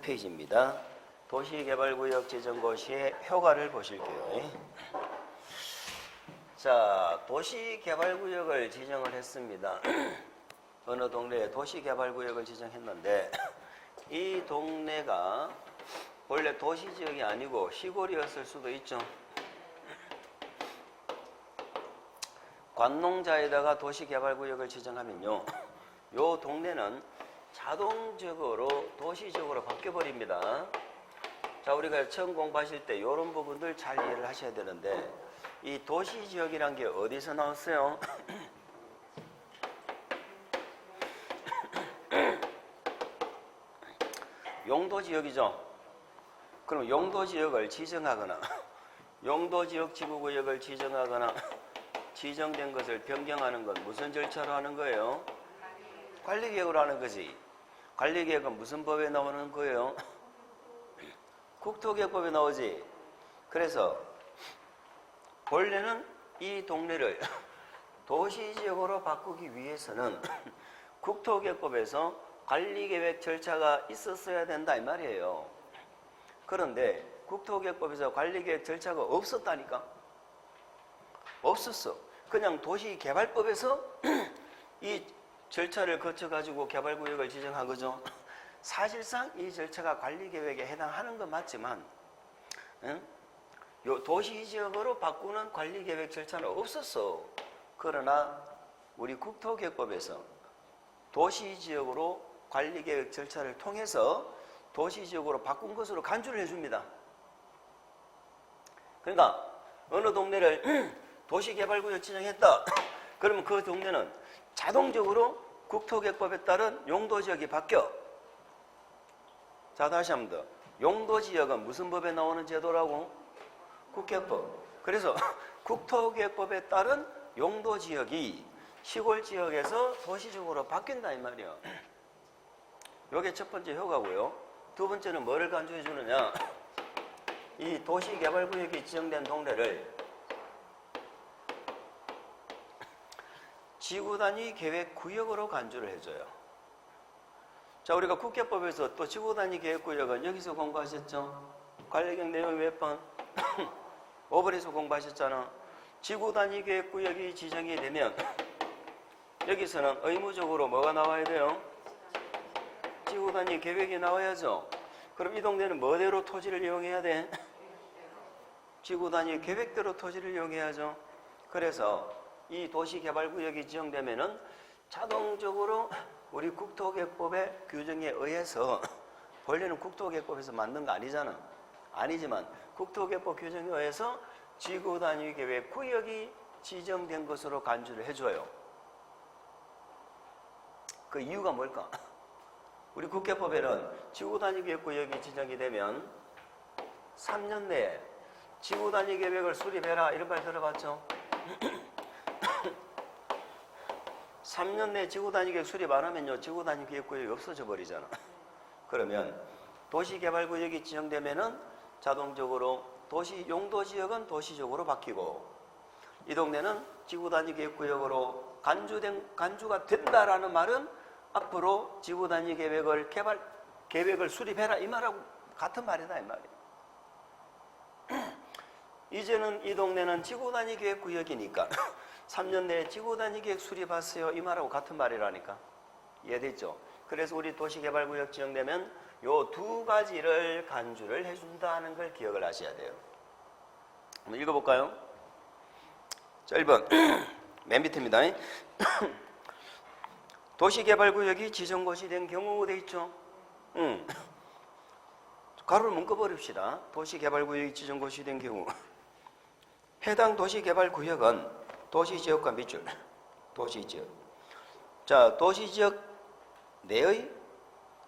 페이지입니다. 도시개발구역 지정고시의 효과를 보실게요. 자, 도시개발구역을 지정을 했습니다. 어느 동네에 도시개발구역을 지정했는데 이 동네가 원래 도시지역이 아니고 시골이었을 수도 있죠. 관농자에다가 도시개발구역을 지정하면요, 요 동네는 자동적으로 도시적으로 바뀌어버립니다. 자, 우리가 처음 공부하실 때 이런 부분들 잘 이해를 하셔야 되는데, 이 도시지역이란 게 어디서 나왔어요? 용도지역이죠. 그럼 용도지역을 지정하거나 용도지역 지구구역을 지정하거나 지정된 것을 변경하는 건 무슨 절차로 하는 거예요? 관리계획으로 하는 거지. 관리계획은 무슨 법에 나오는 거예요? 국토계획법에 나오지. 그래서 원래는 이 동네를 도시지역으로 바꾸기 위해서는 국토계획법에서 관리계획 절차가 있었어야 된다 이 말이에요. 그런데 국토계획법에서 관리계획 절차가 없었다니까. 없었어. 그냥 도시개발법에서 이 절차를 거쳐가지고 개발구역을 지정한 거죠. 사실상 이 절차가 관리계획에 해당하는 건 맞지만, 요 도시지역으로 바꾸는 관리계획 절차는 없었어. 그러나 우리 국토계획법에서 도시지역으로 관리계획 절차를 통해서 도시지역으로 바꾼 것으로 간주를 해줍니다. 그러니까 어느 동네를 도시개발구역 지정했다. 그러면 그 동네는 자동적으로 국토계획법에 따른 용도지역이 바뀌어. 자, 다시 한 번 더. 용도지역은 무슨 법에 나오는 제도라고? 국계법. 그래서 국토계획법에 따른 용도지역이 시골지역에서 도시적으로 바뀐다 이 말이야. 이게 첫 번째 효과고요. 두 번째는 뭐를 간주해 주느냐? 이 도시개발구역이 지정된 동네를 지구단위 계획구역으로 간주를 해줘요. 자, 우리가 국계법에서 또 지구단위 계획구역은 여기서 공부하셨죠? 관리계획 내용 몇 번? 5번에서 공부하셨잖아. 지구단위 계획구역이 지정이 되면 여기서는 의무적으로 뭐가 나와야 돼요? 지구단위 계획이 나와야죠. 그럼 이 동네는 뭐대로 토지를 이용해야 돼? 지구단위 계획대로 토지를 이용해야죠. 그래서 이 도시개발구역이 지정되면은 자동적으로 우리 국토계획법의 규정에 의해서, 원래는 국토계획법에서 만든 거 아니잖아. 아니지만 국토계획법 규정에 의해서 지구단위계획구역이 지정된 것으로 간주를 해줘요. 그 이유가 뭘까? 우리 국계법에는 지구단위계획구역이 지정이 되면 3년 내에 지구단위계획을 수립해라 이런 말 들어봤죠? 3년 내에 지구단위계획 수립 안 하면요, 지구단위계획구역이 없어져 버리잖아. 그러면 도시개발구역이 지정되면은 자동적으로 도시 용도지역은 도시적으로 바뀌고, 이 동네는 지구단위계획구역으로 간주가 된다라는 말은 앞으로 지구단위계획을 계획을 수립해라 이 말하고 같은 말이다 이 말이에요. 이제는 이 동네는 지구단위계획구역이니까 3년 내에 지구단위계획 수립하세요 이 말하고 같은 말이라니까. 이해됐죠? 그래서 우리 도시개발구역 지정되면 요 두 가지를 간주를 해준다는 걸 기억을 하셔야 돼요. 한번 읽어볼까요? 자, 1번 맨 밑입니다. 도시개발구역이 지정고시 된 경우 돼 있죠? 가로를 묶어버립시다. 도시개발구역이 지정고시 된 경우 해당 도시개발구역은 도시지역과 밑줄, 도시지역. 자, 도시지역 내의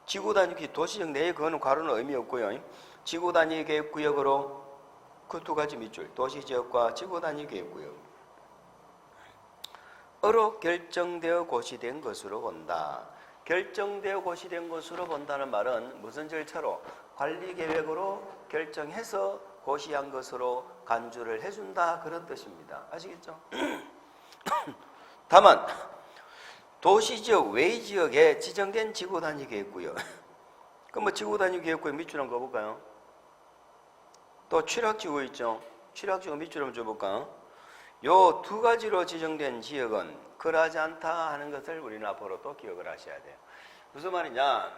지구단위, 도시지역 내의 그거는 괄호는 의미 없고요. 지구단위 계획구역으로 그 두 가지 밑줄, 도시지역과 지구단위 계획구역. 어로 결정되어 고시된 것으로 본다. 결정되어 고시된 것으로 본다는 말은 무슨 절차로? 관리계획으로 결정해서 고시한 것으로 간주를 해준다 그런 뜻입니다. 아시겠죠? 다만 도시지역 외지역에 지정된 지구단위 계획구역 그럼 뭐 지구단위계획구역 밑줄 한번 가볼까요? 또 취락지구 있죠? 취락지구 밑줄 한번 줘볼까? 요 두 가지로 지정된 지역은 그러하지 않다 하는 것을 우리는 앞으로 또 기억을 하셔야 돼요. 무슨 말이냐?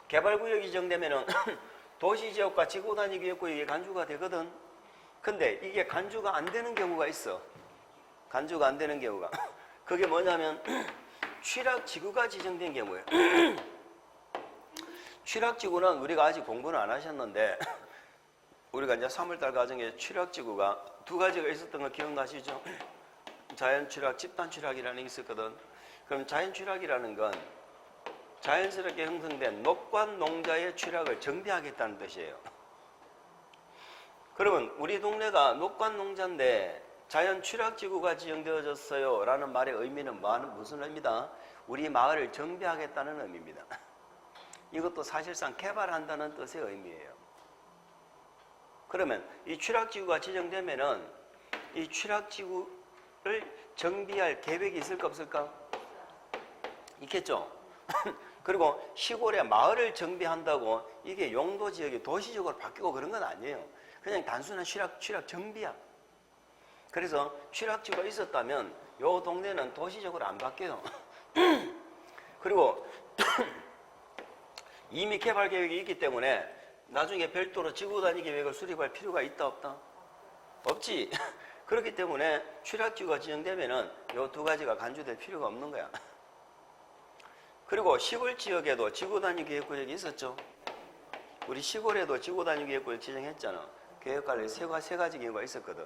개발구역이 지정되면은 도시지역과 지구단위계획구역이 간주가 되거든. 근데 이게 간주가 안 되는 경우가 있어. 간주가 안 되는 경우가. 그게 뭐냐면 취락지구가 지정된 경우예요. 취락지구는 우리가 아직 공부는 안 하셨는데 우리가 이제 3월달 과정에 취락지구가 두 가지가 있었던 거 기억나시죠? 자연취락, 집단취락이라는 게 있었거든. 그럼 자연취락이라는 건 자연스럽게 형성된 녹관 농자의 취락을 정비하겠다는 뜻이에요. 그러면 우리 동네가 녹관 농자인데 자연 취락지구가 지정되어졌어요 라는 말의 의미는 무슨 의미다? 우리 마을을 정비하겠다는 의미입니다. 이것도 사실상 개발한다는 뜻의 의미예요. 그러면 이 취락지구가 지정되면은 이 취락지구를 정비할 계획이 있을까 없을까? 있겠죠. 그리고 시골에 마을을 정비한다고 이게 용도지역이 도시적으로 바뀌고 그런 건 아니에요. 그냥 단순한 취락 정비야. 그래서 취락지구가 있었다면 요 동네는 도시적으로 안 바뀌어요. 그리고 이미 개발 계획이 있기 때문에 나중에 별도로 지구단위 계획을 수립할 필요가 있다 없다? 없지. 그렇기 때문에 취락지구가 지정되면은 요 두 가지가 간주될 필요가 없는 거야. 그리고 시골 지역에도 지구단위 계획구역이 있었죠. 우리 시골에도 지구단위 계획구역 지정했잖아. 계획관리 세 가지 경우가 있었거든.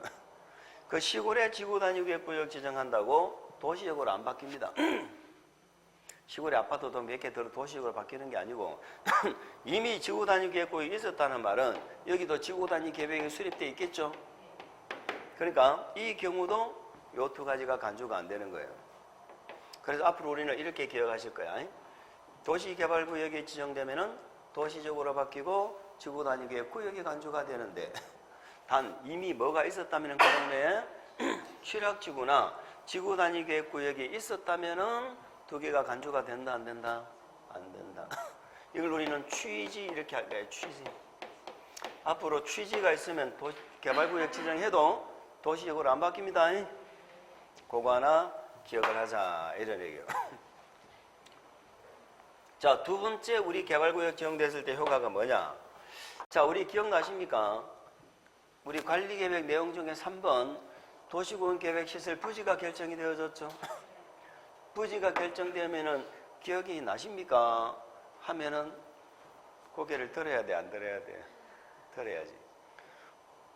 그 시골에 지구단위 계획구역 지정한다고 도시적으로 안 바뀝니다. 시골에 아파트도 몇 개 들어 도시적으로 바뀌는 게 아니고 이미 지구단위 계획구역이 있었다는 말은 여기도 지구단위 계획이 수립되어 있겠죠. 그러니까 이 경우도 요 두 가지가 간주가 안 되는 거예요. 그래서 앞으로 우리는 이렇게 기억하실 거야. 도시개발구역이 지정되면은 도시적으로 바뀌고 지구단위 계획구역이 간주가 되는데 단 이미 뭐가 있었다면 그 동네에 취락지구나 지구단위 계획구역이 있었다면은 두 개가 간주가 된다 안 된다? 안 된다. 이걸 우리는 취지 이렇게 할 거예요. 취지. 앞으로 취지가 있으면 개발구역 지정해도 도시적으로 안 바뀝니다. 그거 하나 기억을 하자 이런 얘기예요. 자, 두 번째 우리 개발구역 지정됐을 때 효과가 뭐냐? 자, 우리 기억나십니까? 우리 관리계획 내용 중에 3번 도시공원계획시설 부지가 결정이 되어졌죠. 부지가 결정되면은 기억이 나십니까? 하면은 고개를 들어야 돼, 안 들어야 돼? 들어야지.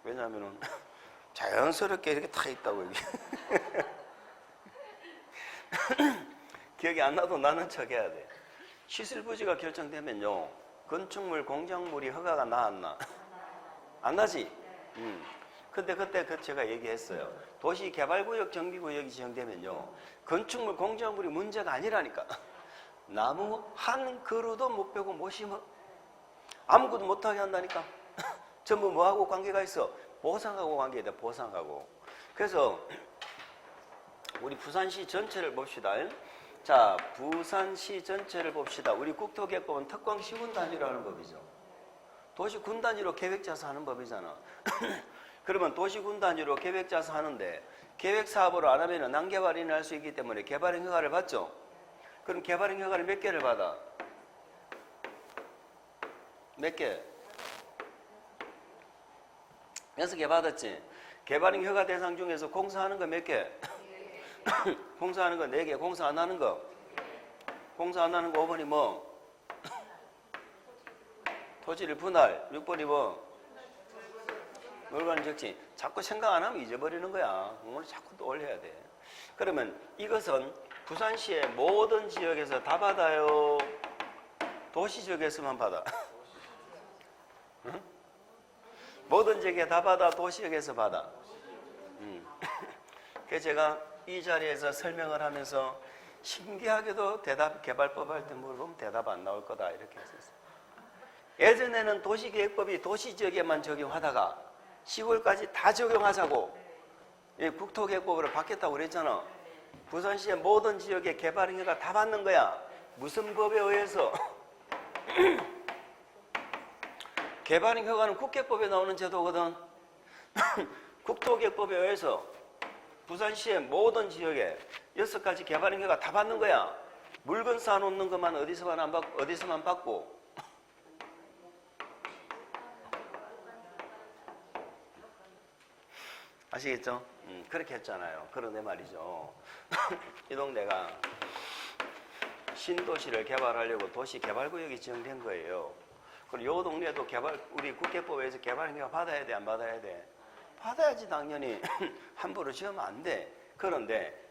왜냐하면은 자연스럽게 이렇게 타 있다고 이게. 기억이 안 나도 나는 척 해야 돼. 시설 부지가 결정되면요, 건축물, 공작물이 허가가 나 안 나? 안 나지? 근데 그때 제가 얘기했어요. 도시개발구역 정비구역이 지정되면요, 건축물, 공작물이 문제가 아니라니까. 나무 한 그루도 못 베고 못 심어. 아무것도 못하게 한다니까. 전부 뭐하고 관계가 있어? 보상하고 관계다, 보상하고. 그래서 우리 부산시 전체를 봅시다. 자, 부산시 전체를 봅시다. 우리 국토계획법은 특광시군 단위로 하는 법이죠. 도시군 단위로 계획짜서 하는 법이잖아. 그러면 도시군 단위로 계획짜서 하는데 계획사업으로 안 하면 난개발인을 할 수 있기 때문에 개발행 허가를 받죠. 그럼 개발행 허가를 몇 개를 받아? 몇 개? 6개 받았지. 개발행 허가 대상 중에서 공사하는 거 몇 개? 공사하는 거 4개. 공사 안 하는 거? 공사 안 하는 거 5번이 뭐? 토지를 분할. 6번이 뭐? 물건을 적지. 자꾸 생각 안 하면 잊어버리는 거야. 오늘 자꾸 떠올려야 돼. 그러면 이것은 부산시의 모든 지역에서 다 받아요? 도시 지역에서만 받아? 응? 모든 지역에 다 받아? 도시 지역에서 받아? 그래서 제가 이 자리에서 설명을 하면서 신기하게도 개발법 할 때 물어보면 대답 안 나올 거다 이렇게 했었어요. 예전에는 도시계획법이 도시지역에만 적용하다가 시골까지 다 적용하자고 국토계획법으로 바뀌었다고 그랬잖아. 부산시의 모든 지역에 개발행위가 다 받는 거야. 무슨 법에 의해서? 개발행 허가는 국계법에 나오는 제도거든. 국토개법에 의해서 부산시의 모든 지역에 6가지 개발행 허가 다 받는 거야. 물건 쌓아놓는 것만 어디서만 받고. 아시겠죠? 그렇게 했잖아요. 그런데 말이죠. 이 동네가 신도시를 개발하려고 도시개발구역이 지정된 거예요. 그리고 이 동네도 우리 국계법에서 개발허가 받아야 돼, 안 받아야 돼? 받아야지, 당연히. 함부로 지으면 안 돼. 그런데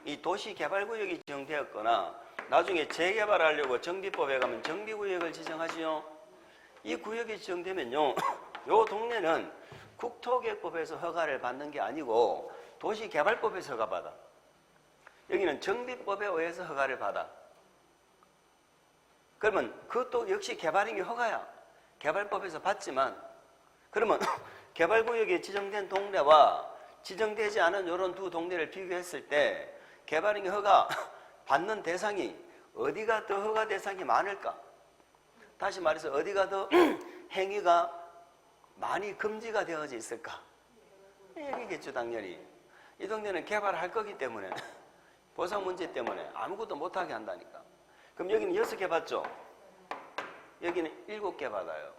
이 도시개발구역이 지정되었거나 나중에 재개발하려고 정비법에 가면 정비구역을 지정하지요. 이 구역이 지정되면요, 이 동네는 국토개법에서 허가를 받는 게 아니고 도시개발법에서 허가받아. 여기는 정비법에 의해서 허가를 받아. 그러면 그것도 역시 개발행위 허가야. 개발법에서 받지만, 그러면 개발구역에 지정된 동네와 지정되지 않은 이런 두 동네를 비교했을 때 개발행위 허가 받는 대상이 어디가 더 허가 대상이 많을까? 다시 말해서 어디가 더 행위가 많이 금지가 되어져 있을까? 여기겠죠, 당연히. 이 동네는 개발할 거기 때문에, 보상 문제 때문에 아무것도 못하게 한다니까. 그럼 여기는 6개 받죠? 여기는 7개 받아요.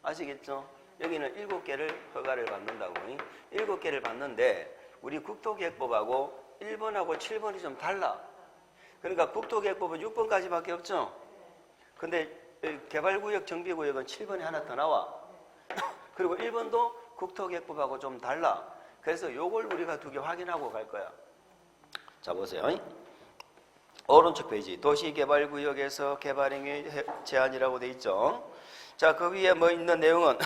아시겠죠? 여기는 7개를 허가를 받는다고. 7개를 받는데 우리 국토계획법하고 1번하고 7번이 좀 달라. 그러니까 국토계획법은 6번까지밖에 없죠? 근데 개발구역, 정비구역은 7번이 하나 더 나와. 그리고 1번도 국토계획법하고 좀 달라. 그래서 요걸 우리가 2개 확인하고 갈 거야. 자, 보세요. 오른쪽 페이지. 도시개발구역에서 개발행위 제한이라고 돼 있죠. 자, 그 위에 뭐 있는 내용은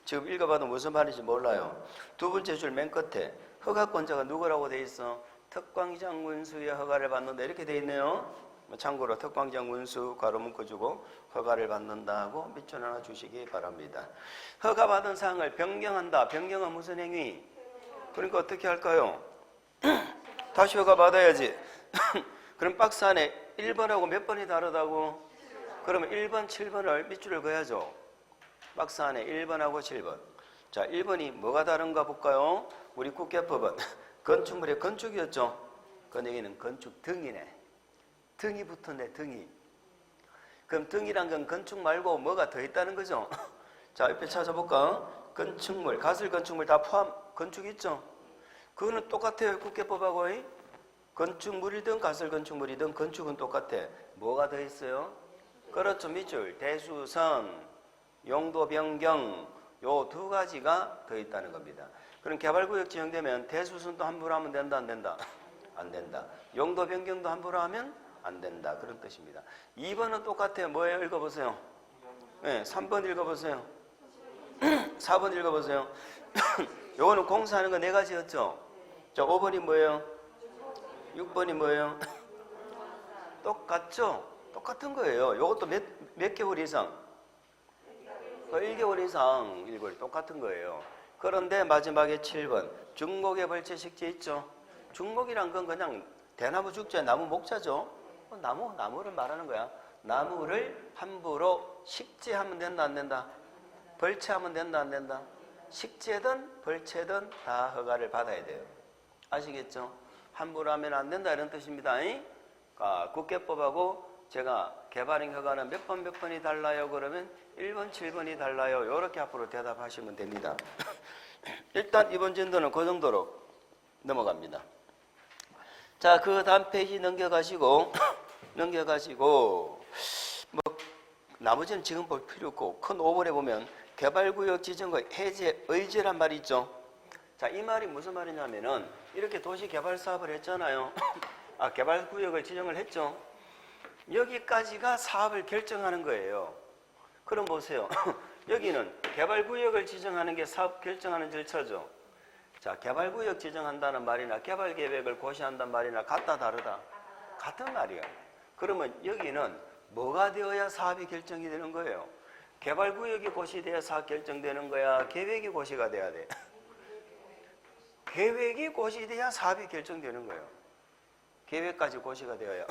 지금 읽어봐도 무슨 말인지 몰라요. 두 번째 줄 맨 끝에 허가권자가 누구라고 돼 있어? 특광장 문수의 허가를 받는다 이렇게 돼 있네요. 참고로 특광장 문수 괄호 묶어 주고 허가를 받는다고 밑줄 하나 주시기 바랍니다. 허가받은 사항을 변경한다. 변경은 무슨 행위? 그러니까 어떻게 할까요? 다시 허가받아야지. 그럼 박스 안에 1번하고 몇 번이 다르다고? 그러면 1번, 7번을 밑줄을 그어야죠. 박스 안에 1번하고 7번. 자, 1번이 뭐가 다른가 볼까요? 우리 국계법은 건축물의 건축이었죠. 근데 여기는 건축 등이네. 등이 붙었네, 등이. 그럼 등이란 건 건축 말고 뭐가 더 있다는 거죠? 자, 옆에 찾아볼까? 건축물, 가설 건축물 다 포함, 건축 있죠? 그거는 똑같아요, 국계법하고. 건축물이든 가설 건축물이든 건축은 똑같아. 뭐가 더 있어요? 그렇죠, 밑줄. 대수선, 용도 변경, 요 2가지가 더 있다는 겁니다. 그럼 개발구역 지정되면 대수선도 함부로 하면 된다, 안 된다? 안 된다. 용도 변경도 함부로 하면 안 된다. 그런 뜻입니다. 2번은 똑같아요. 뭐예요? 읽어보세요. 네, 3번 읽어보세요. 4번 읽어보세요. 요거는 공사하는 거 4가지였죠? 자, 5번이 뭐예요? 6번이 뭐예요? 똑같죠? 똑같은 거예요. 요것도 몇 개월 이상? 1개월 이상 1개월이 똑같은 거예요. 그런데 마지막에 7번 중목의 벌채 식재 있죠? 중목이란 건 그냥 대나무 죽재, 나무 목자죠? 나무를 말하는 거야. 나무를 함부로 식재하면 된다, 안 된다? 벌채하면 된다, 안 된다? 식재든 벌채든 다 허가를 받아야 돼요. 아시겠죠? 함부로 하면 안 된다 이런 뜻입니다. 국계법하고 제가 개발행 허가는 몇 번이 달라요? 그러면 1번, 7번이 달라요. 이렇게 앞으로 대답하시면 됩니다. 일단 이번 진도는 그 정도로 넘어갑니다. 자, 그 다음 페이지 넘겨가시고 뭐 나머지는 지금 볼 필요 없고 큰 5번에 보면 개발구역 지정과 해제 의제란 말이 있죠. 자, 이 말이 무슨 말이냐면은 이렇게 도시 개발 사업을 했잖아요. 개발구역을 지정을 했죠. 여기까지가 사업을 결정하는 거예요. 그럼 보세요. 여기는 개발구역을 지정하는 게 사업 결정하는 절차죠. 자, 개발구역 지정한다는 말이나 개발계획을 고시한다는 말이나 같다, 다르다? 같은 말이에요. 그러면 여기는 뭐가 되어야 사업이 결정이 되는 거예요? 개발구역이 고시돼야 사업 결정되는 거야? 계획이 고시가 돼야 돼? 계획이 고시돼야 사업이 결정되는 거예요. 계획까지 고시가 되어야.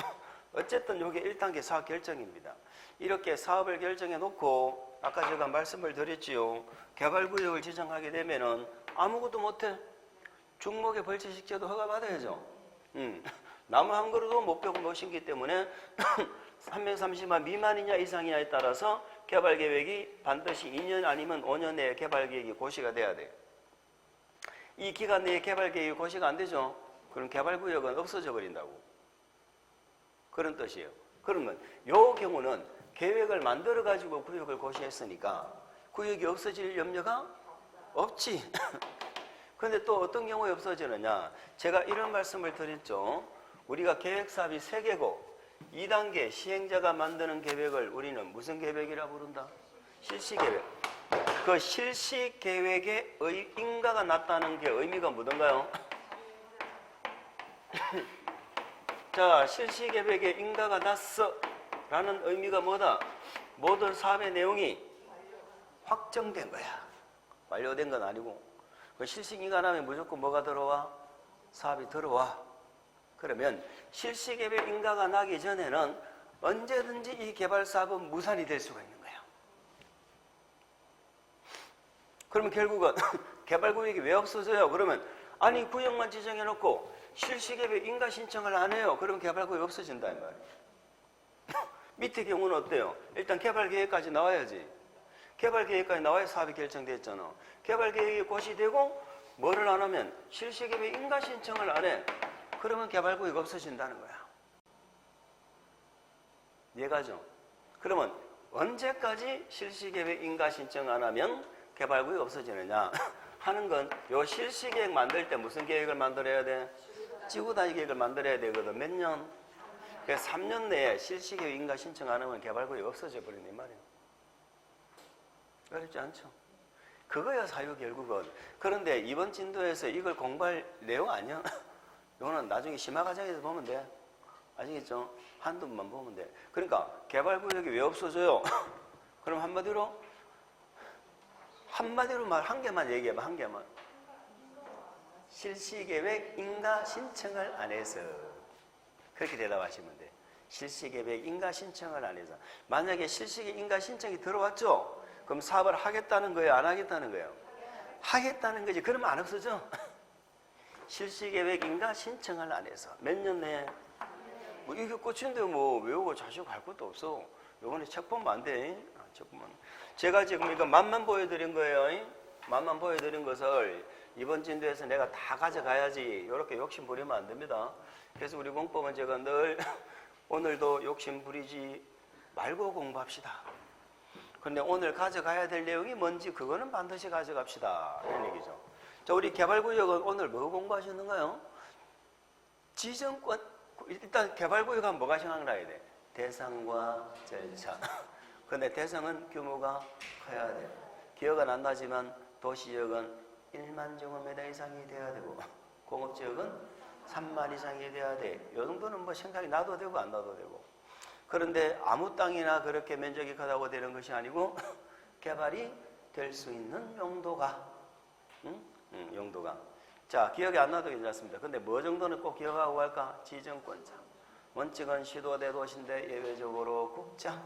어쨌든 이게 1단계 사업 결정입니다. 이렇게 사업을 결정해 놓고 아까 제가 말씀을 드렸지요. 개발구역을 지정하게 되면은 아무것도 못해. 중목의 벌채식재도 허가받아야죠. 나무 한 그루도 못 펴고 못 심기 때문에 330만 미만이냐 이상이냐에 따라서 개발계획이 반드시 2년 아니면 5년 내에 개발계획이 고시가 돼야 돼요. 이 기간 내에 개발계획이 고시가 안 되죠. 그럼 개발구역은 없어져 버린다고. 그런 뜻이에요. 그러면 이 경우는 계획을 만들어 가지고 구역을 고시했으니까 구역이 없어질 염려가 없지. 그런데 또 어떤 경우에 없어지느냐. 제가 이런 말씀을 드렸죠. 우리가 계획사업이 3개고 2단계 시행자가 만드는 계획을 우리는 무슨 계획이라 부른다? 실시계획. 그 실시계획에 인가가 났다는 게 의미가 뭐던가요? 자, 실시계획에 인가가 났어 라는 의미가 뭐다? 모든 사업의 내용이 확정된 거야. 완료된 건 아니고. 그 실시인가 나면 무조건 뭐가 들어와? 사업이 들어와. 그러면 실시계획 인가가 나기 전에는 언제든지 이 개발 사업은 무산이 될 수가 있는 거예요. 그러면 결국은 개발구역이 왜 없어져요? 그러면 아니 구역만 지정해놓고 실시계획 인가 신청을 안 해요. 그러면 개발구역이 없어진다 이 말이에요. 밑에 경우는 어때요? 일단 개발계획까지 나와야지. 개발계획까지 나와야 사업이 결정됐잖아. 개발계획이 고시되고 뭐를 안 하면 실시계획 인가 신청을 안 해. 그러면 개발구역이 없어진다는 거야. 이해가죠? 그러면 언제까지 실시계획 인가 신청 안 하면 개발구역이 없어지느냐 하는 건 요 실시계획 만들 때 무슨 계획을 만들어야 돼? 지구단위 계획을 만들어야 되거든. 몇 년? 그래서 3년 내에 실시계획 인가 신청 안 하면 개발구역이 없어져 버리는 말이에요. 어렵지 않죠? 그거야 사유 결국은. 그런데 이번 진도에서 이걸 공부할 내용 아니야? 이거는 나중에 심화과정에서 보면 돼. 아시겠죠? 한두 번만 보면 돼. 그러니까 개발구역이 왜 없어져요? 그럼 한마디로 말 한 개만 얘기해봐. 한 개만. 실시계획 인가 신청을 안 해서. 그렇게 대답하시면 돼. 실시계획 인가 신청을 안 해서. 만약에 실시계획 인가 신청이 들어왔죠? 그럼 사업을 하겠다는 거예요? 안 하겠다는 거예요? 하겠다는 거지. 그러면 안 없어져. 실시계획 인가 신청을 안 해서. 몇 년 내에? 뭐 이게 꽃인데 뭐 외우고 자시고 갈 것도 없어. 요번에 책 보면 안 돼. 책 보면. 제가 지금 이거 맛만 보여드린 거예요. 맛만 보여드린 것을 이번 진도에서 내가 다 가져가야지. 이렇게 욕심 부리면 안 됩니다. 그래서 우리 공법은 제가 늘 오늘도 욕심 부리지 말고 공부합시다. 근데 오늘 가져가야 될 내용이 뭔지 그거는 반드시 가져갑시다. 이런 얘기죠. 자, 우리 개발구역은 오늘 뭐 공부하셨는가요? 지정권. 일단 개발구역 하면 뭐가 생각나야 돼? 대상과 절차. 근데 대상은 규모가 커야 돼. 기업은 안 나지만 도시지역은 1만 제곱미터 이상이 돼야 되고 공업지역은 3만 이상이 돼야 돼. 이 정도는 뭐 생각이 나도 되고 안 나도 되고. 그런데 아무 땅이나 그렇게 면적이 크다고 되는 것이 아니고 개발이 될 수 있는 용도가 용도가. 자, 기억이 안 나도 괜찮습니다. 근데 뭐 정도는 꼭 기억하고 갈까? 지정권자. 원칙은 시도대도시인데 예외적으로 국자.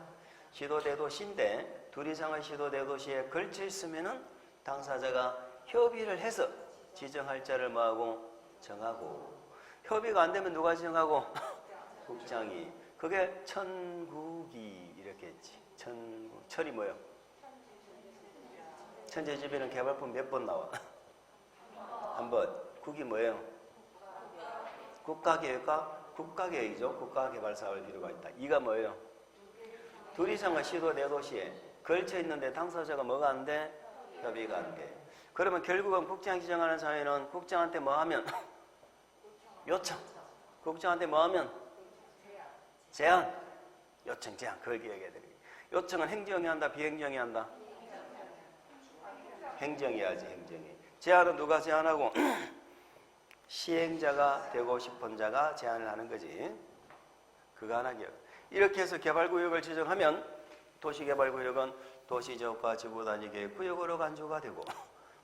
시도대도시인데 둘 이상의 시도대도시에 걸쳐 있으면은 당사자가 협의를 해서 지정할 자를 뭐하고 정하고. 협의가 안 되면 누가 지정하고? 국장이. 그게 천국이 이렇게 했지. 철이 뭐예요? 천재지변은 개발품 몇 번 나와? 한 번. 국이 뭐예요? 국가계획과 국가계획이죠. 국가개발사업을 필요가 있다. 이가 뭐예요? 둘 이상의 시도대도시에 걸쳐 있는데 당사자가 뭐가 안 돼? 협의가 안 돼. 그러면 결국은 국장 지정하는 사회는 국장한테 뭐 하면? 요청. 국장한테 뭐 하면? 제안. 요청, 제안. 그걸 기억해야 돼. 요청은 행정이 한다, 비행정이 한다? 행정이 해야지, 행정이. 제안은 누가 제안하고? 시행자가 되고 싶은 자가 제안을 하는 거지. 그거 하나 기억. 이렇게 해서 개발구역을 지정하면 도시개발구역은 도시지역과 지구단위계획 구역으로 간주가 되고,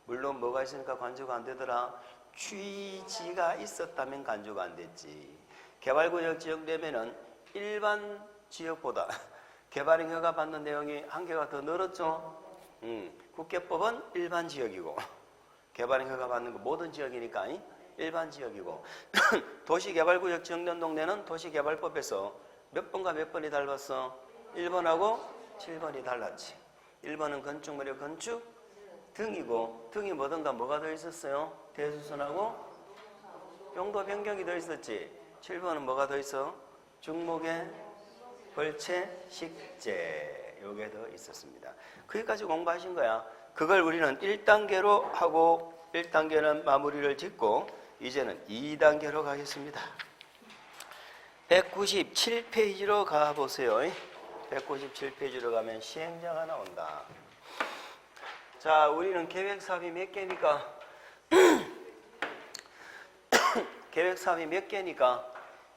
물론 뭐가 있으니까 간주가 안 되더라? 취지가 있었다면 간주가 안 됐지. 개발구역 지역되면은 일반 지역보다 개발행 허가 받는 내용이 한 개가 더 늘었죠. 국계법은 일반 지역이고 개발행 허가 받는 거 모든 지역이니까 일반 지역이고 도시개발구역 지정된 동네는 도시개발법에서 몇 번과 몇 번이 닮았어? 1번하고 7번이 달랐지. 1번은 건축물의 건축 등이고 등이 뭐든가 뭐가 더 있었어요? 대수선하고 용도 변경이 더 있었지. 7번은 뭐가 더 있어? 중목의 벌채 식재 요게 더 있었습니다. 거기까지 공부하신 거야. 그걸 우리는 1단계로 하고 1단계는 마무리를 짓고 이제는 2단계로 가겠습니다. 197페이지로 가보세요. 197페이지로 가면 시행자가 나온다. 자, 우리는 계획사업이 몇 개니까? 계획사업이 몇 개니까?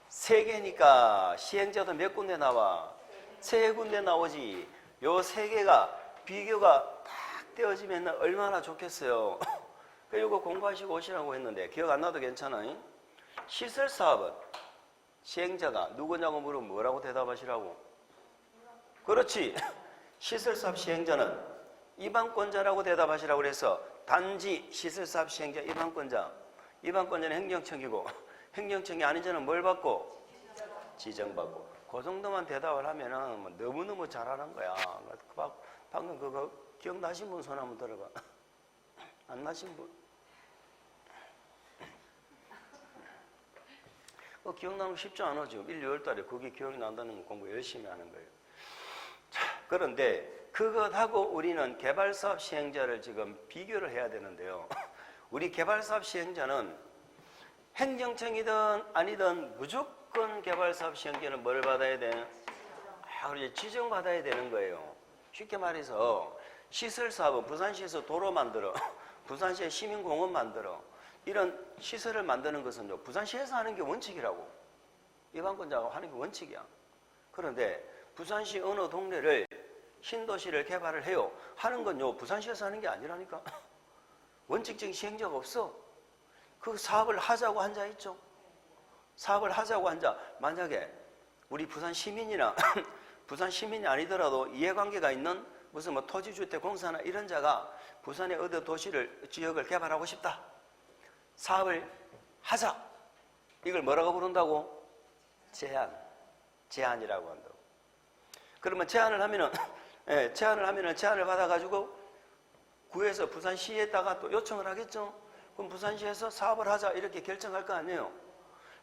3개니까 시행자도 몇 군데 나와? 3군데 나오지. 요 3개가 비교가 딱 떼어지면 얼마나 좋겠어요. 이거 공부하시고 오시라고 했는데 기억 안 나도 괜찮아요? 시설사업은 시행자가 누구냐고 물으면 뭐라고 대답하시라고? 그렇지. 시설사업 시행자는 입안권자라고 대답하시라고 그래서 단지 시설사업 시행자 입안권자. 입안권자는 행정청이고 행정청이 아닌 자는 뭘 받고? 지정받고. 그 정도만 대답을 하면은 너무너무 잘하는 거야. 방금 그거 기억나신 분 손 한번 들어봐. 안 나신 분? 기억나면 쉽지 않아. 지금 1, 2월 달에 그게 기억이 난다는 건 공부 열심히 하는 거예요. 자, 그런데 그것하고 우리는 개발사업 시행자를 지금 비교를 해야 되는데요. 우리 개발사업 시행자는 행정청이든 아니든 무조건 개발사업 시행자는 뭘 받아야 돼? 그렇지. 지정받아야 되는 거예요. 쉽게 말해서 시설사업은 부산시에서 도로 만들어. 부산시에 시민공원 만들어. 이런 시설을 만드는 것은 부산시에서 하는 게 원칙이라고. 입안권자가 하는 게 원칙이야. 그런데 부산시 어느 동네를 신도시를 개발을 해요. 하는 건 부산시에서 하는 게 아니라니까. 원칙적인 시행자가 없어. 그 사업을 하자고 한 자 있죠. 사업을 하자고 한 자. 만약에 우리 부산 시민이나 부산 시민이 아니더라도 이해관계가 있는 무슨 토지주택공사나 이런 자가 부산의 어느 도시를 지역을 개발하고 싶다. 사업을 하자. 이걸 뭐라고 부른다고? 제안이라고 한다고. 그러면 제안을 하면은 제안을 받아가지고 구에서 부산시에다가 또 요청을 하겠죠. 그럼 부산시에서 사업을 하자 이렇게 결정할 거 아니에요.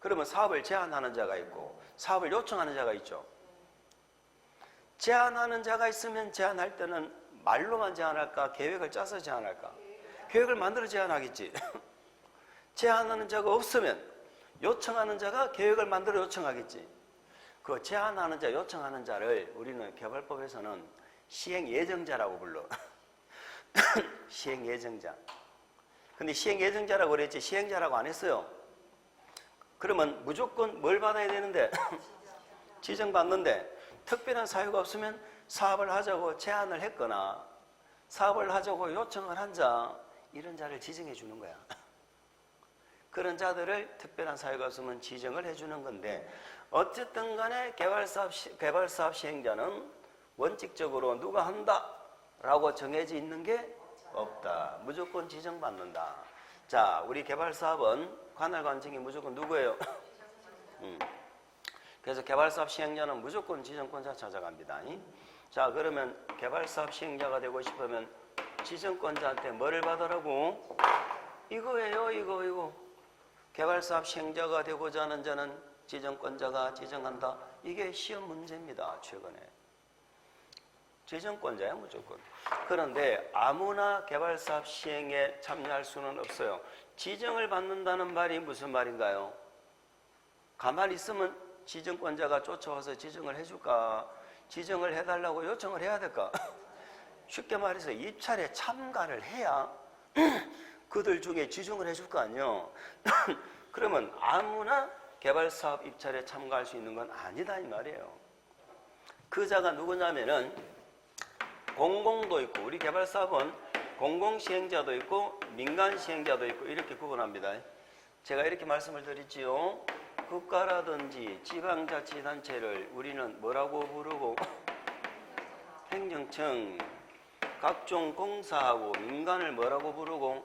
그러면 사업을 제안하는 자가 있고 사업을 요청하는 자가 있죠. 제안하는 자가 있으면 제안할 때는 말로만 제안할까? 계획을 짜서 제안할까? 계획을 만들어 제안하겠지. 제안하는 자가 없으면 요청하는 자가 계획을 만들어 요청하겠지. 그 제안하는 자, 요청하는 자를 우리는 개발법에서는 시행예정자라고 불러. 시행예정자. 근데 시행예정자라고 그랬지 시행자라고 안 했어요. 그러면 무조건 뭘 받아야 되는데? 지정받는데 특별한 사유가 없으면 사업을 하자고 제안을 했거나 사업을 하자고 요청을 한 자, 이런 자를 지정해 주는 거야. 그런 자들을 특별한 사유가 없으면 지정을 해주는 건데 어쨌든 간에 개발사업 시행자는 원칙적으로 누가 한다 라고 정해져 있는 게 없다. 무조건 지정받는다. 자, 우리 개발사업은 관할 관청이 무조건 누구예요? 그래서 개발사업 시행자는 무조건 지정권자 찾아갑니다. 자, 그러면 개발사업 시행자가 되고 싶으면 지정권자한테 뭐를 받으라고? 이거예요, 이거. 개발사업 시행자가 되고자 하는 자는 지정권자가 지정한다. 이게 시험 문제입니다, 최근에. 지정권자야, 무조건. 그런데 아무나 개발사업 시행에 참여할 수는 없어요. 지정을 받는다는 말이 무슨 말인가요? 가만히 있으면 지정권자가 쫓아와서 지정을 해줄까? 지정을 해달라고 요청을 해야 될까? 쉽게 말해서 입찰에 참가를 해야 그들 중에 지정을 해줄 거 아니에요. 그러면 아무나 개발사업 입찰에 참가할 수 있는 건 아니다 이 말이에요. 그 자가 누구냐면은 공공도 있고, 우리 개발사업은 공공시행자도 있고 민간시행자도 있고 이렇게 구분합니다. 제가 이렇게 말씀을 드렸지요. 국가라든지 지방자치단체를 우리는 뭐라고 부르고? 행정청. 각종 공사하고 민간을 뭐라고 부르고?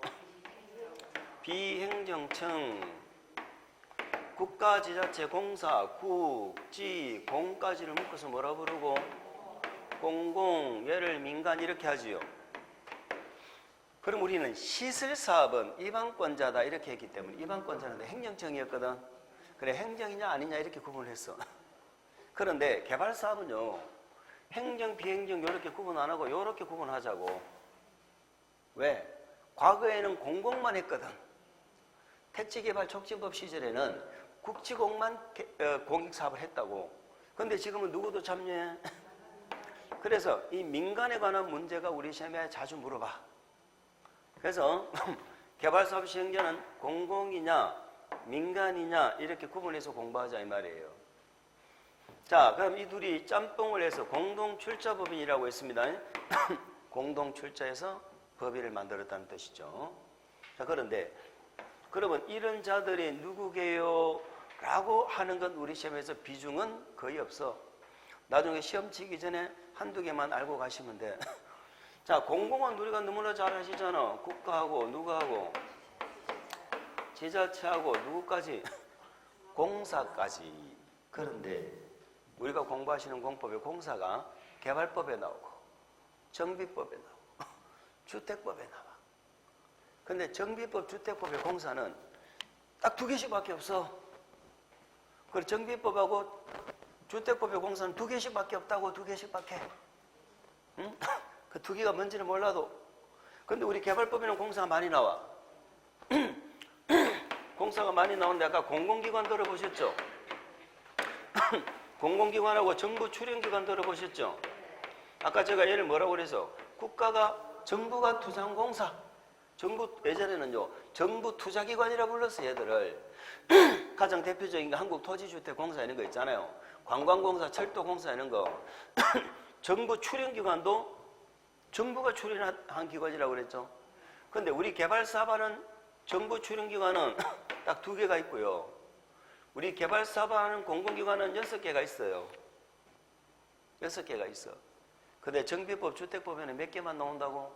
비행정청. 국가지자체 공사, 국, 지, 공까지를 묶어서 뭐라 부르고? 공공, 얘를 민간 이렇게 하지요. 그럼 우리는 시설사업은 이방권자다 이렇게 했기 때문에 이방권자는 행정청이었거든. 그래 행정이냐 아니냐 이렇게 구분을 했어. 그런데 개발사업은요. 행정, 비행정 이렇게 구분 안 하고 이렇게 구분하자고. 왜? 과거에는 공공만 했거든. 택지개발촉진법 시절에는 국지공만 공익사업을 했다고. 근데 지금은 누구도 참여해? 그래서 이 민간에 관한 문제가 우리 시험에 자주 물어봐. 그래서 개발사업 시행자는 공공이냐 민간이냐 이렇게 구분해서 공부하자 이 말이에요. 자, 그럼 이 둘이 짬뽕을 해서 공동출자법인이라고 했습니다. 공동출자해서 법인을 만들었다는 뜻이죠. 자, 그런데 그러면 이런 자들이 누구게요? 라고 하는 건 우리 시험에서 비중은 거의 없어. 나중에 시험 치기 전에 한두 개만 알고 가시면 돼. 자, 공공은 우리가 너무나 잘 아시잖아. 국가하고 누구하고? 지자체하고 누구까지? 공사까지. 그런데 우리가 공부하시는 공법의 공사가 개발법에 나오고 정비법에 나오고 주택법에 나와. 근데 정비법, 주택법의 공사는 딱 두 개씩밖에 없어. 그리고 정비법하고 주택법의 공사는 두 개씩밖에 없다고. 두 개씩밖에. 응? 그 두 개가 뭔지는 몰라도. 근데 우리 개발법에는 공사가 많이 나와. 공사가 많이 나오는데 아까 공공기관 들어보셨죠? 공공기관하고 정부 출연기관 들어보셨죠? 아까 제가 얘를 뭐라고 그래서 정부가 투자한 공사. 정부 예전에는요 정부 투자기관이라 불렀어요. 얘들을. 가장 대표적인 게 한국토지주택공사 이런 거 있잖아요. 관광공사, 철도공사 이런 거. 정부 출연기관도 정부가 출연한 기관이라고 그랬죠. 그런데 우리 개발사업하는 정부 출연기관은 딱 두 개가 있고요. 우리 개발사업하는 공공기관은 6개가 있어요. 6개가 있어. 근데 정비법, 주택법에는 몇 개만 나온다고?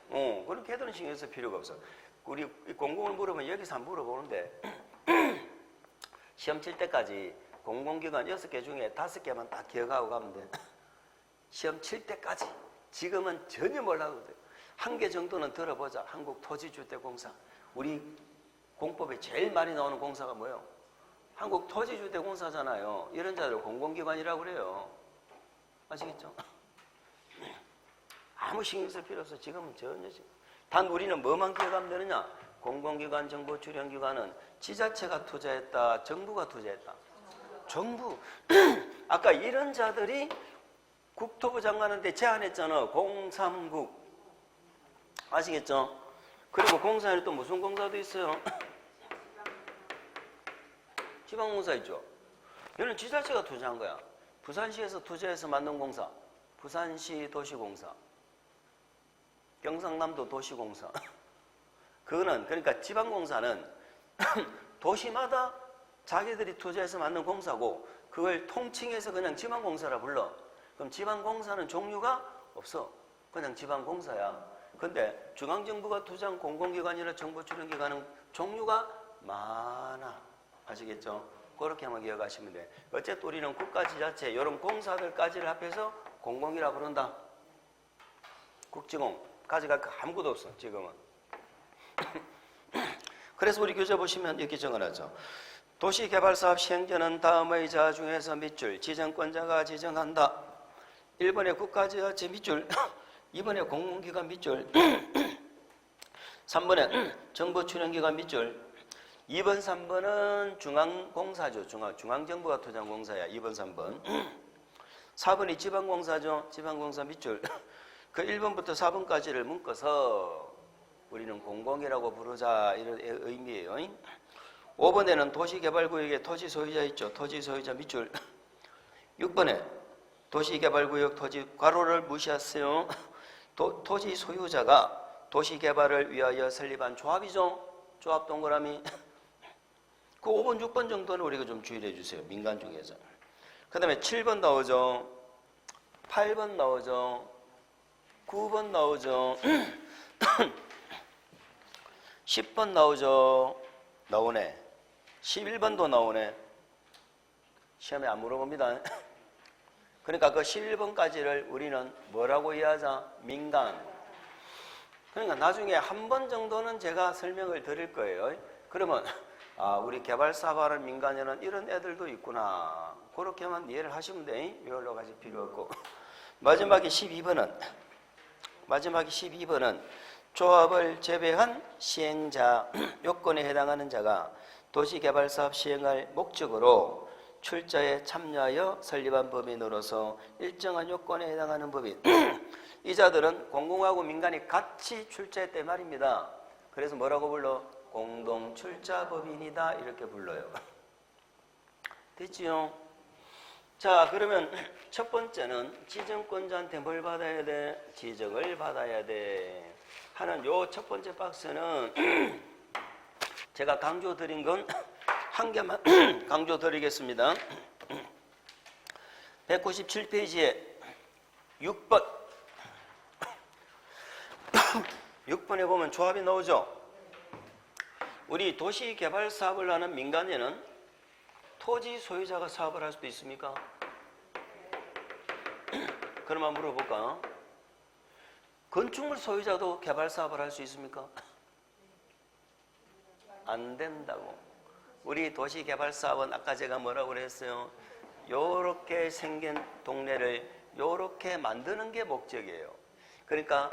그런 걔들은 신경 쓸 필요가 없어. 우리 공공을 물어보면 여기서 안 물어보는데 시험 칠 때까지 공공기관 6개 중에 5개만 딱 기억하고 가면 돼. 시험 칠 때까지. 지금은 전혀 몰라도 돼. 한 개 정도는 들어보자. 한국토지주택공사. 우리 공법에 제일 많이 나오는 공사가 뭐예요? 한국토지주택공사잖아요. 이런 자들 공공기관이라고 그래요. 아시겠죠? 아무 신경 쓸 필요 없어. 지금은 전혀. 단 우리는 뭐만 기억하면 되느냐? 공공기관, 정부 출연기관은 지자체가 투자했다, 정부가 투자했다. 정부. 아까 이런 자들이 국토부 장관한테 제안했잖아. 공삼국. 아시겠죠? 그리고 공사에는 또 무슨 공사도 있어요? 지방공사 있죠. 얘는 지자체가 투자한 거야. 부산시에서 투자해서 만든 공사. 부산시 도시공사. 경상남도 도시공사. 그거는 그러니까 지방공사는 도시마다 자기들이 투자해서 만든 공사고 그걸 통칭해서 그냥 지방공사라 불러. 그럼 지방공사는 종류가 없어. 그냥 지방공사야. 근데 중앙정부가 투자한 공공기관이나 정부 출연기관은 종류가 많아. 아시겠죠? 그렇게 한번 기억하시면 돼. 어쨌든 우리는 국가지자체 이런 공사들까지를 합해서 공공이라 부른다. 국지공. 까지가 아무것도 없어 지금은. 그래서 우리 교재 보시면 이렇게 정언하죠. 도시개발사업 시행자는 다음의 자 중에서 밑줄 지정권자가 지정한다. 1번에 국가지자체 밑줄, 2번에 공공기관 밑줄, 3번에 정부 출연기관 밑줄, 2번, 3번은 중앙공사죠. 중앙정부가 투자한 공사야. 2번, 3번. 4번이 지방공사죠. 지방공사 밑줄. 그 1번부터 4번까지를 묶어서 우리는 공공이라고 부르자 이런 의미예요. 5번에는 도시개발구역에 토지소유자 있죠. 토지소유자 밑줄. 6번에 도시개발구역 토지 괄호를 무시하세요. 토지소유자가 도시개발을 위하여 설립한 조합이죠. 조합 동그라미. 그 5번, 6번 정도는 우리가 좀 주의를 해주세요. 민간 중에서. 그 다음에 7번 나오죠. 8번 나오죠. 9번 나오죠. 10번 나오죠. 나오네. 11번도 나오네. 시험에 안 물어봅니다. 그러니까 그 11번까지를 우리는 뭐라고 이해하자? 민간. 그러니까 나중에 한 번 정도는 제가 설명을 드릴 거예요. 그러면 우리 개발사업하는 민간에는 이런 애들도 있구나. 그렇게만 이해를 하시면 돼. 여러 가지 필요 없고. 마지막에 12번은 조합을 제외한 시행자, 요건에 해당하는 자가 도시개발사업 시행할 목적으로 출자에 참여하여 설립한 법인으로서 일정한 요건에 해당하는 법인. 이 자들은 공공하고 민간이 같이 출자했단 말입니다. 그래서 뭐라고 불러? 공동출자법인이다 이렇게 불러요. 됐지요? 자, 그러면 첫 번째는 지정권자한테 뭘 받아야 돼? 지정을 받아야 돼 하는 요 첫 번째 박스는 제가 강조드린 건 한 개만 강조드리겠습니다. 197페이지에 6번 6번에 보면 조합이 나오죠. 우리 도시개발 사업을 하는 민간에는 토지 소유자가 사업을 할 수도 있습니까? 그럼 한번 물어볼까? 건축물 소유자도 개발 사업을 할 수 있습니까? 안 된다고. 우리 도시개발 사업은 아까 제가 뭐라고 그랬어요? 요렇게 생긴 동네를 요렇게 만드는 게 목적이에요. 그러니까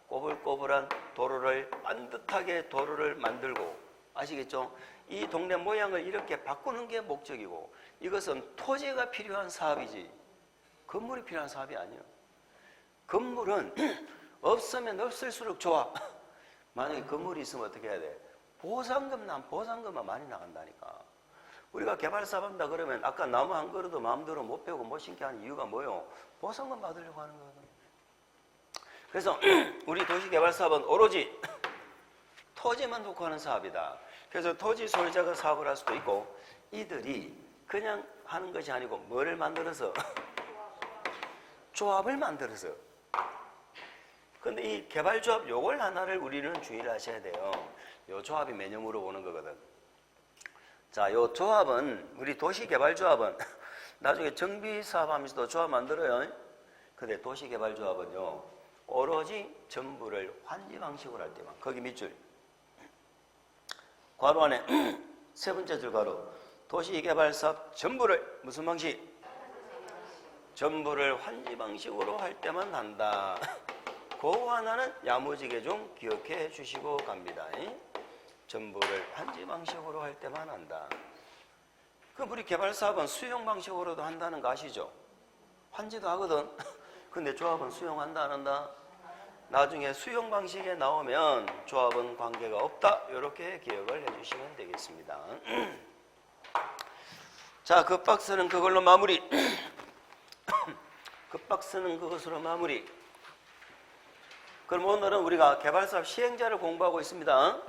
꼬불꼬불한 도로를 반듯하게 도로를 만들고, 아시겠죠? 이 동네 모양을 이렇게 바꾸는 게 목적이고, 이것은 토지가 필요한 사업이지 건물이 필요한 사업이 아니에요. 건물은 없으면 없을수록 좋아. 만약에 건물이 있으면 어떻게 해야 돼? 보상금만 많이 나간다니까. 우리가 개발사업 한다 그러면 아까 나무 한 그루도 마음대로 못 베고 못 심게 하는 이유가 뭐예요? 보상금 받으려고 하는 거거든. 그래서 우리 도시개발사업은 오로지 토지만 놓고 하는 사업이다. 그래서 토지 소유자가 사업을 할 수도 있고, 이들이 그냥 하는 것이 아니고 뭐를 만들어서? 조합을 만들어서. 근데 이 개발조합 요걸 하나를 우리는 주의를 하셔야 돼요. 요 조합이 매년 물어보는 거거든. 자, 요 조합은, 우리 도시개발조합은 나중에 정비사업 하면서도 조합 만들어요. 근데 도시개발조합은요, 오로지 전부를 환지 방식으로 할 때만. 거기 밑줄. 괄호 안에 세 번째 줄 괄호. 도시개발사업 전부를 무슨 방식? 전부를 환지 방식으로 할 때만 한다. 그 하나는 야무지게 좀 기억해 주시고 갑니다. 전부를 환지 방식으로 할 때만 한다. 그럼 우리 개발사업은 수용 방식으로도 한다는 거 아시죠? 환지도 하거든. 근데 조합은 수용한다 안 한다? 나중에 수용 방식에 나오면 조합은 관계가 없다. 이렇게 기억을 해주시면 되겠습니다. 자, 그 박스는 그걸로 마무리. 그 박스는 그것으로 마무리. 그럼 오늘은 우리가 개발사업 시행자를 공부하고 있습니다.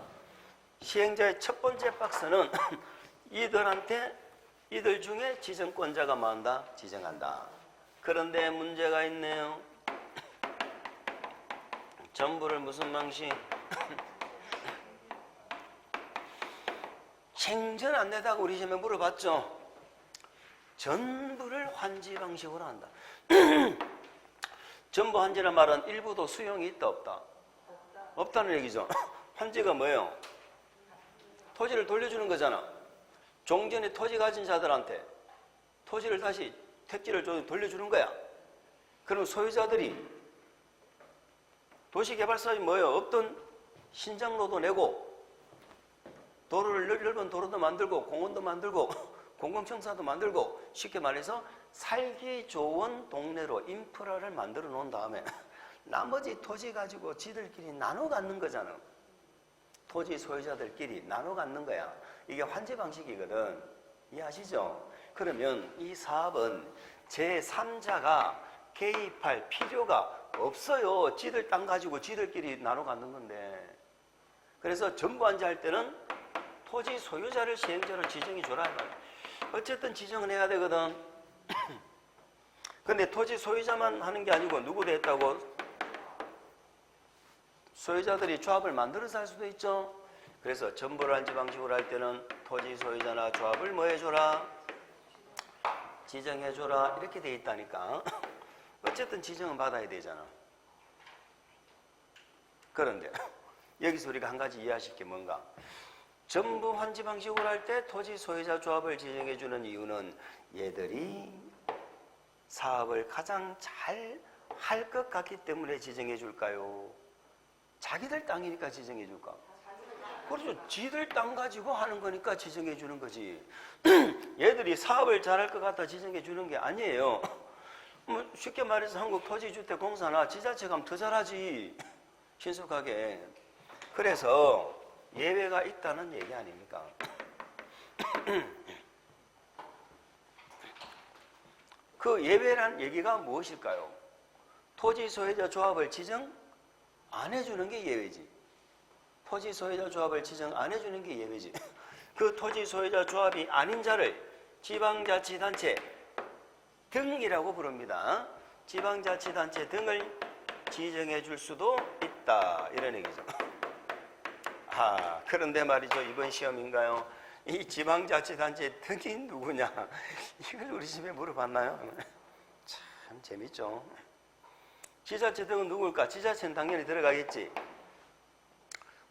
시행자의 첫 번째 박스는 이들 중에 지정권자가 뭐한다? 지정한다. 그런데 문제가 있네요. 전부를 무슨 방식? 생전 안 내다가 우리 시험에 물어봤죠. 전부를 환지 방식으로 한다. 전부 환지란 말은 일부도 수용이 있다 없다? 없다는 얘기죠. 환지가 뭐예요? 토지를 돌려주는 거잖아. 종전에 토지 가진 자들한테 토지를 다시 택지를 돌려주는 거야. 그럼 소유자들이 도시개발사업이 뭐예요? 없던 신장로도 내고 도로를 넓은 도로도 만들고 공원도 만들고 공공청사도 만들고, 쉽게 말해서 살기 좋은 동네로 인프라를 만들어 놓은 다음에 나머지 토지 가지고 지들끼리 나눠 갖는 거잖아. 토지 소유자들끼리 나눠 갖는 거야. 이게 환지 방식이거든. 이해하시죠? 그러면 이 사업은 제3자가 개입할 필요가 없어요. 지들 땅 가지고 지들끼리 나눠 갖는 건데. 그래서 전부 환지 할 때는 토지 소유자를 시행자로 지정해 줘라. 어쨌든 지정은 해야 되거든. 근데 토지 소유자만 하는 게 아니고 누구도 했다고? 소유자들이 조합을 만들어서 할 수도 있죠. 그래서 전보를 한지 방식으로 할 때는 토지 소유자나 조합을 뭐 해줘라? 지정해줘라. 이렇게 돼 있다니까. 어쨌든 지정은 받아야 되잖아. 그런데 여기서 우리가 한 가지 이해하실 게 뭔가? 전부 환지 방식으로 할 때 토지 소유자 조합을 지정해주는 이유는 얘들이 사업을 가장 잘 할 것 같기 때문에 지정해 줄까요? 자기들 땅이니까 지정해 줄까? 그렇죠. 지들 땅 가지고 하는 거니까 지정해 주는 거지. 얘들이 사업을 잘할 것 같아 지정해 주는 게 아니에요. 뭐 쉽게 말해서 한국토지주택공사나 지자체가 하면 더 잘하지. 신속하게. 그래서 예외가 있다는 얘기 아닙니까? 그 예외란 얘기가 무엇일까요? 토지 소유자 조합을 지정 안 해주는 게 예외지. 토지 소유자 조합을 지정 안 해주는 게 예외지. 그 토지 소유자 조합이 아닌 자를 지방자치단체 등이라고 부릅니다. 지방자치단체 등을 지정해 줄 수도 있다. 이런 얘기죠. 그런데 말이죠. 이번 시험인가요? 이 지방자치단체 등이 누구냐? 이걸 우리 집에 물어봤나요? 참 재밌죠. 지자체 등은 누굴까? 지자체는 당연히 들어가겠지.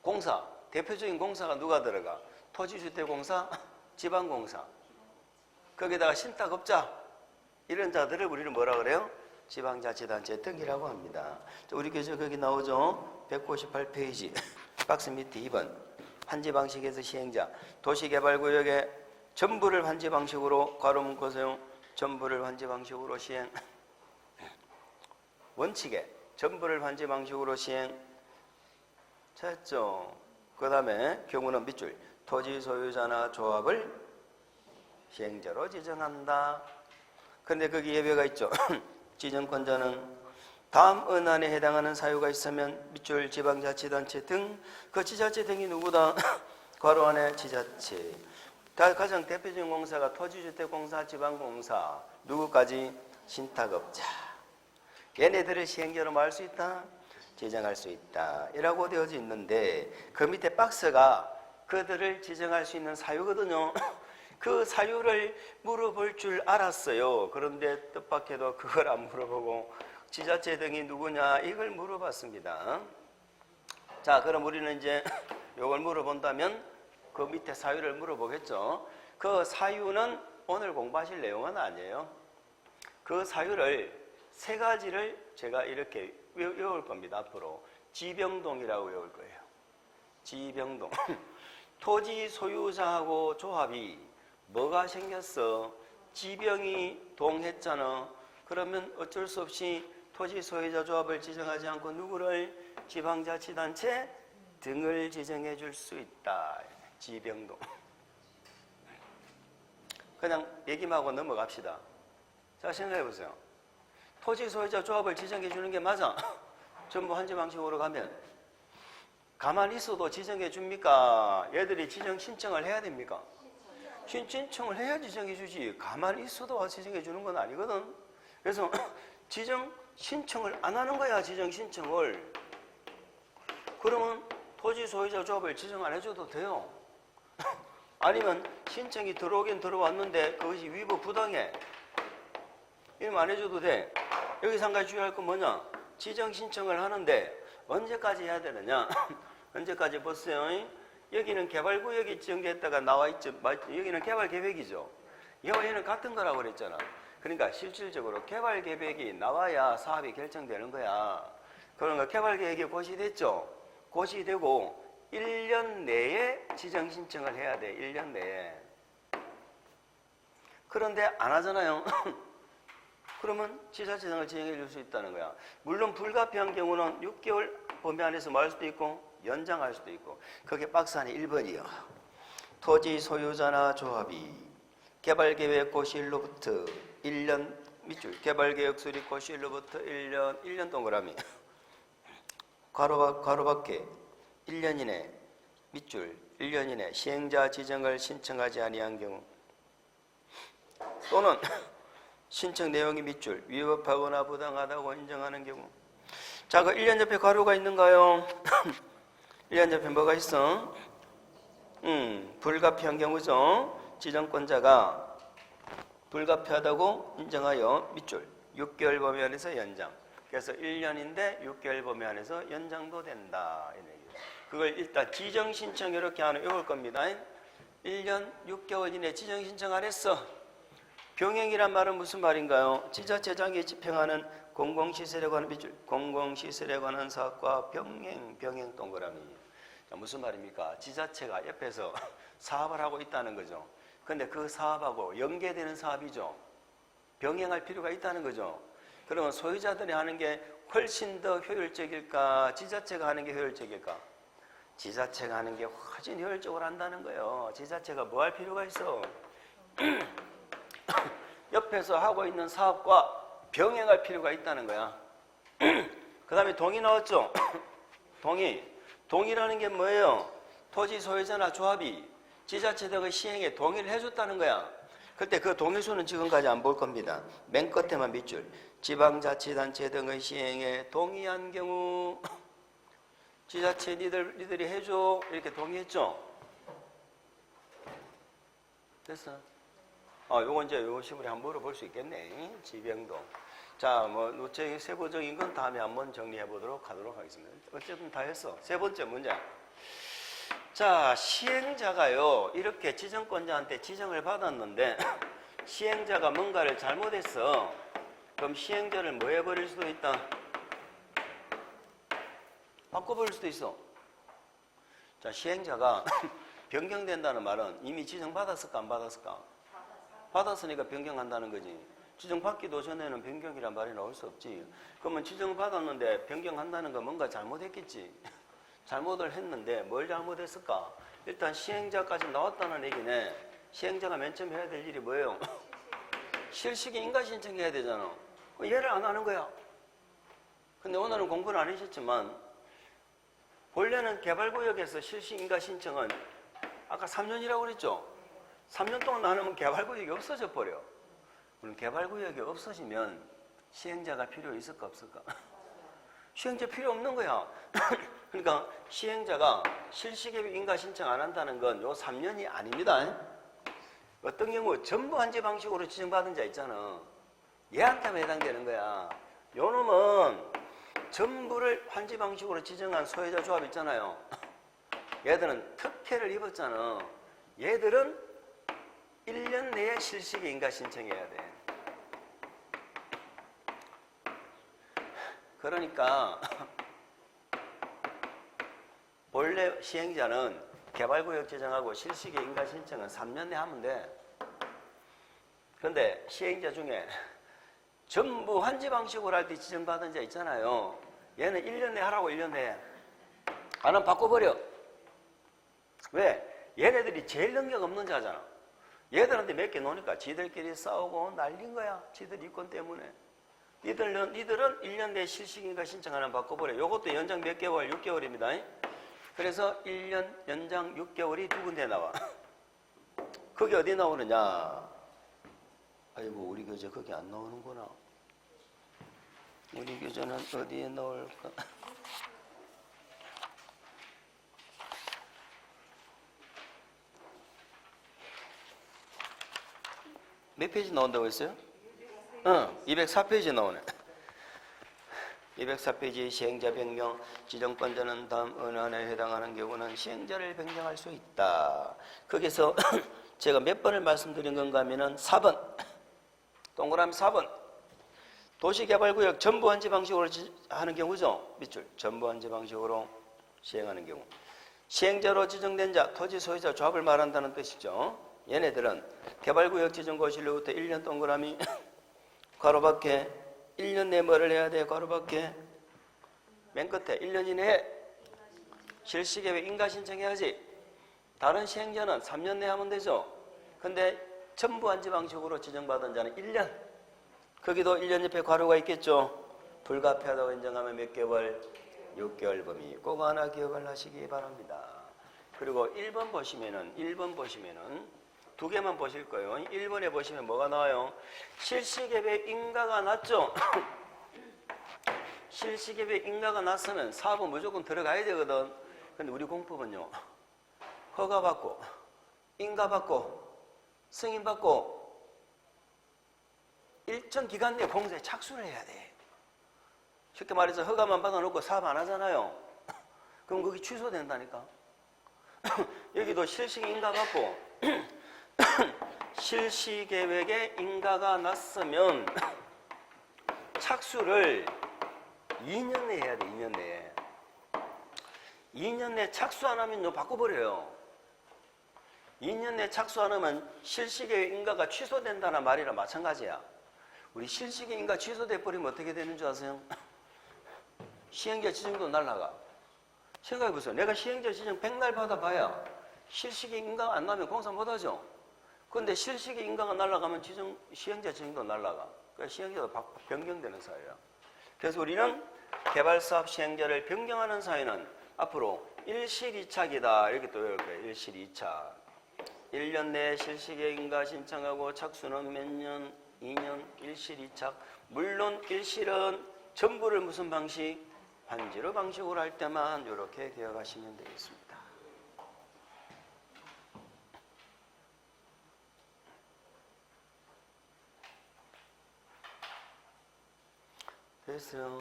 공사, 대표적인 공사가 누가 들어가? 토지주택공사, 지방공사. 거기다가 신탁업자, 이런 자들을 우리는 뭐라 그래요? 지방자치단체 등이라고 합니다. 우리 교재 거기 나오죠? 198페이지 박스 밑에 2번 환지 방식에서 시행자 도시개발구역에 전부를 환지 방식으로 괄호 문구사용 전부를 환지 방식으로 시행 원칙에 전부를 환지 방식으로 시행 됐죠? 그 다음에 경우는 밑줄 토지 소유자나 조합을 시행자로 지정한다. 그런데 거기 예외가 있죠. 지정권자는 다음 언안에 해당하는 사유가 있으면 밑줄 지방자치단체 등 그 지자체 등이 누구다? 괄호 안에 지자체. 가장 대표적인 공사가 토지주택공사, 지방공사. 누구까지? 신탁업자. 얘네들을 시행자로 뭐 할 수 있다? 지정할 수 있다. 이라고 되어져 있는데 그 밑에 박스가 그들을 지정할 수 있는 사유거든요. 그 사유를 물어볼 줄 알았어요. 그런데 뜻밖에도 그걸 안 물어보고 지자체 등이 누구냐 이걸 물어봤습니다. 자, 그럼 우리는 이제 이걸 물어본다면 그 밑에 사유를 물어보겠죠. 그 사유는 오늘 공부하실 내용은 아니에요. 그 사유를 세 가지를 제가 이렇게 외울 겁니다. 앞으로 지병동이라고 외울 거예요. 지병동. 토지 소유자하고 조합이 뭐가 생겼어? 지병이 동했잖아. 그러면 어쩔 수 없이 토지 소유자 조합을 지정하지 않고 누구를? 지방자치단체 등을 지정해 줄 수 있다. 지병동. 그냥 얘기만 하고 넘어갑시다. 자, 생각해 보세요. 토지 소유자 조합을 지정해 주는 게 맞아? 전부 환지 방식으로 가면 가만히 있어도 지정해 줍니까? 얘들이 지정 신청을 해야 됩니까? 신청을 해야 지정해 주지. 가만히 있어도 지정해 주는 건 아니거든. 그래서 지정 신청을 안 하는 거야. 지정 신청을. 그러면 토지 소유자 조합을 지정 안 해줘도 돼요. 아니면 신청이 들어오긴 들어왔는데 그것이 위법 부당해. 이러면 안 해줘도 돼. 여기서 한 가지 주의할 건 뭐냐? 지정 신청을 하는데 언제까지 해야 되느냐? 언제까지 보세요. 여기는 개발구역이 지정됐다가 나와 있죠. 여기는 개발계획이죠. 얘는 같은 거라고 그랬잖아. 그러니까 실질적으로 개발계획이 나와야 사업이 결정되는 거야. 그러니까 개발계획이 고시됐죠. 고시되고 1년 내에 지정 신청을 해야 돼. 1년 내에. 그런데 안 하잖아요. 그러면 지자체장을 지정해 줄 수 있다는 거야. 물론 불가피한 경우는 6개월 범위 안에서 뭐 할 수도 있고 연장할 수도 있고. 그게 박스 안에 1번이요. 토지 소유자나 조합이 개발계획 고시일로부터 1년 밑줄 개발계획 수립 고시일로부터 1년 동그라미 괄호 밖에 1년 이내 밑줄 1년 이내 시행자 지정을 신청하지 아니한 경우 또는 신청 내용이 밑줄 위법하거나 부당하다고 인정하는 경우. 자, 그 1년 옆에 괄호가 있는가요? 1년 옆에 뭐가 있어? 불가피한 경우죠. 지정권자가 불가피하다고 인정하여 밑줄 6개월 범위 안에서 연장. 그래서 1년인데 6개월 범위 안에서 연장도 된다. 그걸 일단 지정신청 이렇게 하나 외울 겁니다. 1년 6개월 이내 지정신청 안 했어. 병행이란 말은 무슨 말인가요? 지자체장이 집행하는 공공시설에 관한 밑줄 공공시설에 관한 사업과 병행 동그라미. 무슨 말입니까? 지자체가 옆에서 사업을 하고 있다는 거죠. 근데 그 사업하고 연계되는 사업이죠. 병행할 필요가 있다는 거죠. 그러면 소유자들이 하는 게 훨씬 더 효율적일까? 지자체가 하는 게 효율적일까? 지자체가 하는 게 훨씬 효율적으로 한다는 거예요. 지자체가 뭐 할 필요가 있어? 옆에서 하고 있는 사업과 병행할 필요가 있다는 거야. 그 다음에 동의 나왔죠? 동의라는 게 뭐예요? 토지 소유자나 조합이 지자체 등의 시행에 동의를 해줬다는 거야. 그때 그 동의서는 지금까지 안 볼 겁니다. 맨 끝에만 밑줄 지방자치단체 등의 시행에 동의한 경우 지자체 니들이 해줘 이렇게 동의했죠? 됐어? 요건 이제 요 식으로 한번 물어볼 수 있겠네. 지병동. 자, 뭐 노체 세부적인 건 다음에 한번 정리해 보도록 하겠습니다. 어쨌든 다 했어. 세 번째 문제. 자, 시행자가요 이렇게 지정권자한테 지정을 받았는데 시행자가 뭔가를 잘못했어. 그럼 시행자를 뭐 해버릴 수도 있다. 바꿔버릴 수도 있어. 자, 시행자가 변경된다는 말은 이미 지정받았을까 안 받았을까? 받았으니까 변경한다는 거지. 지정받기도 전에는 변경이란 말이 나올 수 없지. 그러면 지정받았는데 변경한다는 건 뭔가 잘못했겠지. 잘못을 했는데 뭘 잘못했을까? 일단 시행자까지 나왔다는 얘기네. 시행자가 맨 처음 해야 될 일이 뭐예요? 실시기 인가 신청해야 되잖아. 얘를 안 하는 거야. 근데 오늘은 공부를 안 하셨지만 본래는 개발구역에서 실시 인가 신청은 아까 3년이라고 그랬죠? 3년 동안 안 하면 개발구역이 없어져 버려. 그럼 개발구역이 없어지면 시행자가 필요 있을까 없을까? 시행자 필요 없는 거야. 그러니까 시행자가 실시개발 인가 신청 안 한다는 건 요 3년이 아닙니다. 어떤 경우 전부 한지 방식으로 지정받은 자 있잖아. 얘한테만 해당되는 거야. 요 놈은 전부를 환지 방식으로 지정한 소유자 조합 있잖아요. 얘들은 특혜를 입었잖아. 얘들은 1년 내에 실시기 인가 신청해야 돼. 그러니까 본래 시행자는 개발구역 지정하고 실시기 인가 신청은 3년 내에 하면 돼. 그런데 시행자 중에 전부 환지 방식으로 할 때 지정받은 자 있잖아요. 얘는 1년 내에 하라고 1년 내에. 안 하면 바꿔버려. 왜? 얘네들이 제일 능력 없는 자잖아. 얘들한테 몇 개 놓으니까 지들끼리 싸우고 난린 거야. 지들 이권 때문에. 니들은 1년 내에 실시기인가 신청 하나 바꿔버려. 요것도 연장 몇 개월? 6개월입니다. 그래서 1년 연장 6개월이 두 군데 나와. 그게 어디 나오느냐? 아이고, 우리 교재 거기 안 나오는구나. 우리 교재는 어디에 나올까? 몇 페이지 나온다고 했어요? 204페이지 나오네. 204페이지 시행자 변경, 지정권자는 다음 어느 하나에 해당하는 경우는 시행자를 변경할 수 있다. 거기서 제가 몇 번을 말씀드린 건가 하면은 4번. 동그라미 4번. 도시개발구역 전부 환지 방식으로 하는 경우죠. 밑줄. 전부 환지 방식으로 시행하는 경우. 시행자로 지정된 자, 토지 소유자 조합을 말한다는 뜻이죠. 얘네들은 개발구역 지정고시로부터 1년 동그라미 괄호밖에 1년 내에 뭐를 해야 돼? 괄호밖에 맨 끝에 1년 이내에 실시계획 인가 신청해야지. 다른 시행자는 3년 내에 하면 되죠. 근데 전부 환지 방식으로 지정받은 자는 1년. 거기도 1년 옆에 괄호가 있겠죠. 불가피하다고 인정하면 몇 개월? 6개월 범위. 꼭 하나 기억을 하시기 바랍니다. 그리고 1번 보시면은 두 개만 보실 거예요. 1번에 보시면 뭐가 나와요? 실시계획 인가가 났죠? 실시계획 인가가 났으면 사업은 무조건 들어가야 되거든. 근데 우리 공법은요, 허가받고, 인가받고, 승인받고, 일정 기간 내에 공사에 착수를 해야 돼. 쉽게 말해서 허가만 받아놓고 사업 안 하잖아요. 그럼 그게 취소된다니까. 여기도 실시 인가 받고 실시계획에 인가가 났으면 착수를 2년 내에 해야 돼. 2년 내에. 2년 내에 착수 안 하면 바꿔버려요. 2년 내에 착수 안 하면 실시계획 인가가 취소된다는 말이랑 마찬가지야. 우리 실시계획 인가 취소돼 버리면 어떻게 되는 줄 아세요? 시행자 지정도 날라가. 생각해보세요. 내가 시행자 지정 100날 받아봐야 실시계획 인가가 안 나면 공사 못하죠. 그런데 실시계획 인가가 날라가면 시행자 지정도 날라가. 그러니까 시행자도 변경되는 사회야. 그래서 우리는 개발사업 시행자를 변경하는 사회는 앞으로 1실 2착이다. 이렇게 또 외울 거예요. 1실 2착. 1년 내에 실시계획 인가 신청하고 착수는 몇 년? 2년 1실 2착. 물론 1실은 전부를 무슨 방식? 한지로 방식으로 할 때만 이렇게 기억하시면 되겠습니다. 됐어요.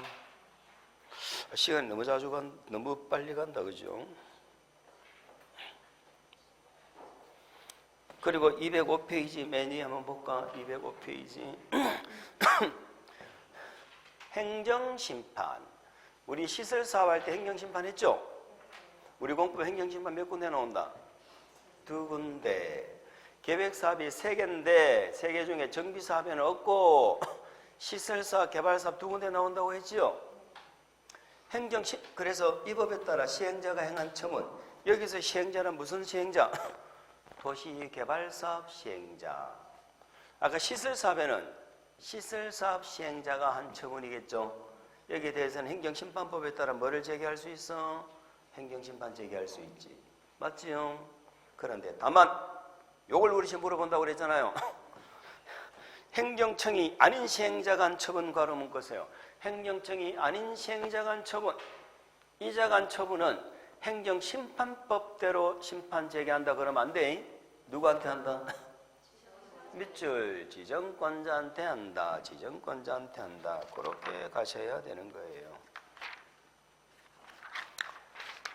시간이 너무 빨리 간다, 그죠? 그리고 205페이지 맨 위에 한번 볼까? 205페이지. 행정심판. 우리 시설사업 할 때 행정심판 했죠? 우리 공법 행정심판 몇 군데 나온다? 2군데. 계획사업이 3개인데 3개 중에 정비사업에는 없고 시설사업, 개발사업 2군데 나온다고 했지요? 그래서 이 법에 따라 시행자가 행한 처분. 여기서 시행자는 무슨 시행자? 도시개발사업 시행자. 아까 시설사업에는 시설사업 시행자가 한 처분이겠죠? 여기에 대해서는 행정심판법에 따라 뭐를 제기할 수 있어? 행정심판 제기할 수 있지. 맞지요? 그런데 다만 요걸 우리 지금 물어본다고 그랬잖아요. 행정청이 아닌 시행자가 한 처분 괄호 문구세요. 행정청이 아닌 시행자가 한 처분. 이자가 한 처분은 행정심판법대로 심판 제기한다 그러면 안 돼. 누구한테 한다? 밑줄 지정권자한테 한다. 지정권자한테 한다. 그렇게 가셔야 되는 거예요.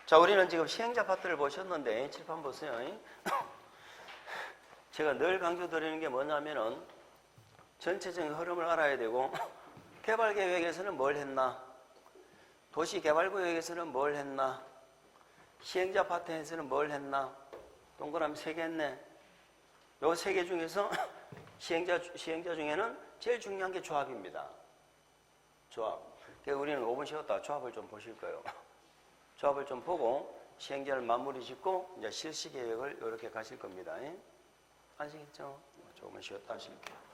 자, 우리는 지금 시행자 파트를 보셨는데 칠판 보세요. 제가 늘 강조드리는 게 뭐냐면은 전체적인 흐름을 알아야 되고 개발계획에서는 뭘 했나? 도시개발구역에서는 뭘 했나? 시행자 파트에서는 뭘 했나? 동그라미 3개 했네. 요 3개 중에서 시행자 중에는 제일 중요한 게 조합입니다. 조합. 그래서 우리는 5분 쉬었다 조합을 좀 보실 거예요. 조합을 좀 보고 시행자를 마무리 짓고 이제 실시 계획을 이렇게 가실 겁니다. 아시겠죠? 조금만 쉬었다 하실게요.